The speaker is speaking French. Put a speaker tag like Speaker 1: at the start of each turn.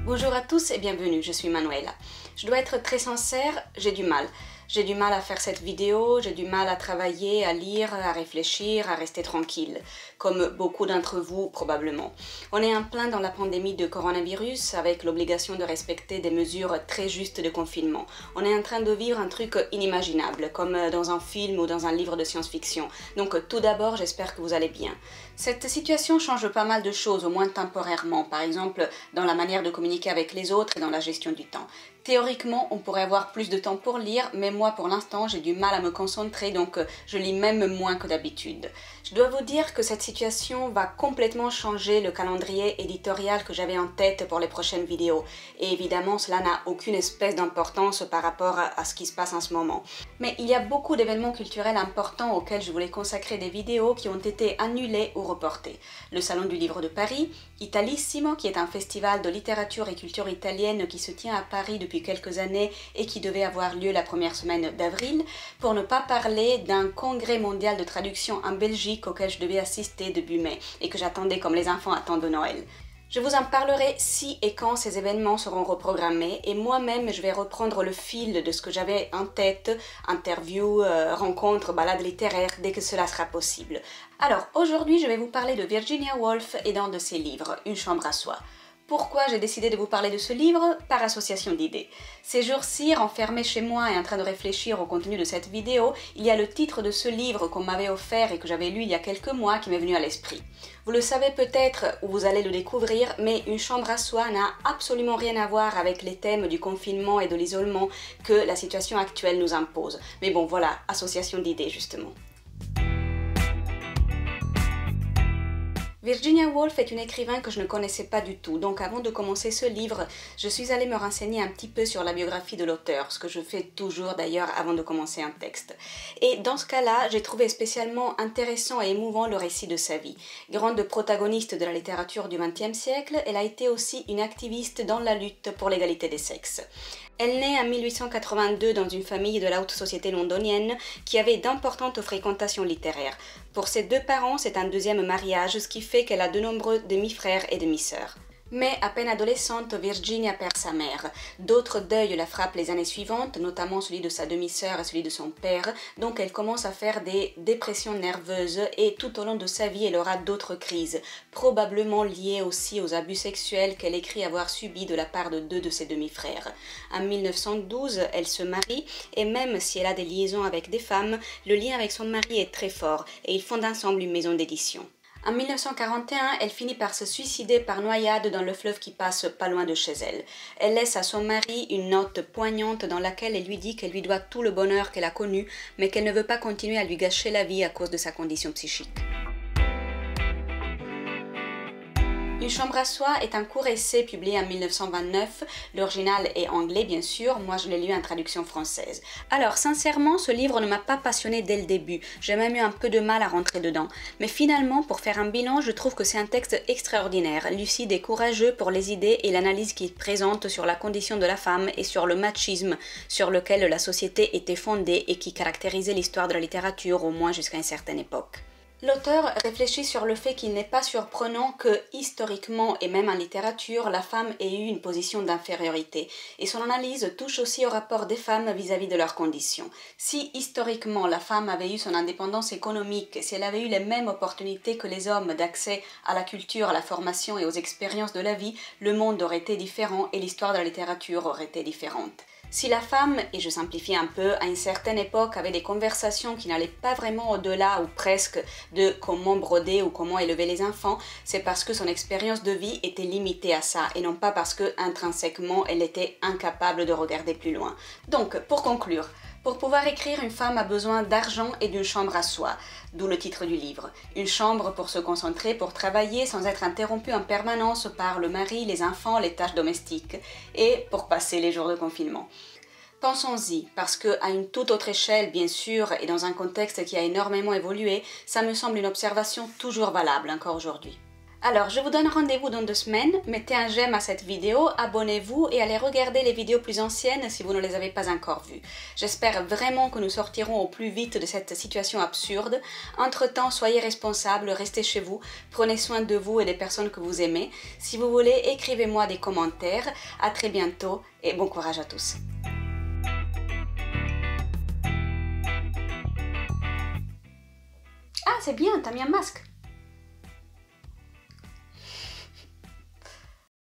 Speaker 1: Bonjour à tous et bienvenue, je suis Manuela. Je dois être très sincère, j'ai du mal. J'ai du mal à faire cette vidéo, j'ai du mal à travailler, à lire, à réfléchir, à rester tranquille, comme beaucoup d'entre vous probablement. On est en plein dans la pandémie de coronavirus avec l'obligation de respecter des mesures très justes de confinement. On est en train de vivre un truc inimaginable, comme dans un film ou dans un livre de science-fiction. Donc tout d'abord, j'espère que vous allez bien. Cette situation change pas mal de choses, au moins temporairement, par exemple dans la manière de communiquer avec les autres et dans la gestion du temps. Théoriquement, on pourrait avoir plus de temps pour lire, mais moi pour l'instant j'ai du mal à me concentrer, donc je lis même moins que d'habitude. Je dois vous dire que cette situation va complètement changer le calendrier éditorial que j'avais en tête pour les prochaines vidéos. Et évidemment, cela n'a aucune espèce d'importance par rapport à ce qui se passe en ce moment. Mais il y a beaucoup d'événements culturels importants auxquels je voulais consacrer des vidéos qui ont été annulés ou reportés. Le Salon du Livre de Paris, Italissimo, qui est un festival de littérature et culture italienne qui se tient à Paris depuis quelques années et qui devait avoir lieu la première semaine d'avril, pour ne pas parler d'un congrès mondial de traduction en Belgique auquel je devais assister début mai et que j'attendais comme les enfants attendent Noël. Je vous en parlerai si et quand ces événements seront reprogrammés et moi-même je vais reprendre le fil de ce que j'avais en tête, interviews, rencontres, balades littéraires, dès que cela sera possible. Alors aujourd'hui je vais vous parler de Virginia Woolf et d'un de ses livres, Une chambre à soi. Pourquoi j'ai décidé de vous parler de ce livre? Par association d'idées. Ces jours-ci, renfermée chez moi et en train de réfléchir au contenu de cette vidéo, il y a le titre de ce livre qu'on m'avait offert et que j'avais lu il y a quelques mois qui m'est venu à l'esprit. Vous le savez peut-être ou vous allez le découvrir, mais Une chambre à soi n'a absolument rien à voir avec les thèmes du confinement et de l'isolement que la situation actuelle nous impose. Mais bon voilà, association d'idées justement. Virginia Woolf est une écrivain que je ne connaissais pas du tout, donc avant de commencer ce livre, je suis allée me renseigner un petit peu sur la biographie de l'auteur, ce que je fais toujours d'ailleurs avant de commencer un texte. Et dans ce cas-là, j'ai trouvé spécialement intéressant et émouvant le récit de sa vie. Grande protagoniste de la littérature du XXe siècle, elle a été aussi une activiste dans la lutte pour l'égalité des sexes. Elle naît en 1882 dans une famille de la haute société londonienne qui avait d'importantes fréquentations littéraires. Pour ses deux parents, c'est un deuxième mariage, ce qui fait qu'elle a de nombreux demi-frères et demi-sœurs. Mais à peine adolescente, Virginia perd sa mère. D'autres deuils la frappent les années suivantes, notamment celui de sa demi-sœur et celui de son père, donc elle commence à faire des dépressions nerveuses et tout au long de sa vie, elle aura d'autres crises, probablement liées aussi aux abus sexuels qu'elle écrit avoir subis de la part de deux de ses demi-frères. En 1912, elle se marie et même si elle a des liaisons avec des femmes, le lien avec son mari est très fort et ils fondent ensemble une maison d'édition. En 1941, elle finit par se suicider par noyade dans le fleuve qui passe pas loin de chez elle. Elle laisse à son mari une note poignante dans laquelle elle lui dit qu'elle lui doit tout le bonheur qu'elle a connu, mais qu'elle ne veut pas continuer à lui gâcher la vie à cause de sa condition psychique. Une chambre à soi est un court essai publié en 1929, l'original est anglais bien sûr, moi je l'ai lu en traduction française. Alors sincèrement, ce livre ne m'a pas passionné dès le début, j'ai même eu un peu de mal à rentrer dedans. Mais finalement, pour faire un bilan, je trouve que c'est un texte extraordinaire, lucide et courageux pour les idées et l'analyse qu'il présente sur la condition de la femme et sur le machisme sur lequel la société était fondée et qui caractérisait l'histoire de la littérature au moins jusqu'à une certaine époque. L'auteur réfléchit sur le fait qu'il n'est pas surprenant que, historiquement et même en littérature, la femme ait eu une position d'infériorité, et son analyse touche aussi au rapport des femmes vis-à-vis de leurs conditions. Si, historiquement, la femme avait eu son indépendance économique, si elle avait eu les mêmes opportunités que les hommes d'accès à la culture, à la formation et aux expériences de la vie, le monde aurait été différent et l'histoire de la littérature aurait été différente. Si la femme, et je simplifie un peu, à une certaine époque avait des conversations qui n'allaient pas vraiment au-delà ou presque de comment broder ou comment élever les enfants, c'est parce que son expérience de vie était limitée à ça et non pas parce que intrinsèquement elle était incapable de regarder plus loin. Donc, pour conclure, pour pouvoir écrire, une femme a besoin d'argent et d'une chambre à soi, d'où le titre du livre. Une chambre pour se concentrer, pour travailler sans être interrompue en permanence par le mari, les enfants, les tâches domestiques, et pour passer les jours de confinement. Pensons-y, parce que à une toute autre échelle, bien sûr, et dans un contexte qui a énormément évolué, ça me semble une observation toujours valable encore aujourd'hui. Alors, je vous donne rendez-vous dans 2 semaines. Mettez un j'aime à cette vidéo, abonnez-vous et allez regarder les vidéos plus anciennes si vous ne les avez pas encore vues. J'espère vraiment que nous sortirons au plus vite de cette situation absurde. Entre-temps, soyez responsables, restez chez vous, prenez soin de vous et des personnes que vous aimez. Si vous voulez, écrivez-moi des commentaires. À très bientôt et bon courage à tous. Ah, c'est bien, t'as mis un masque.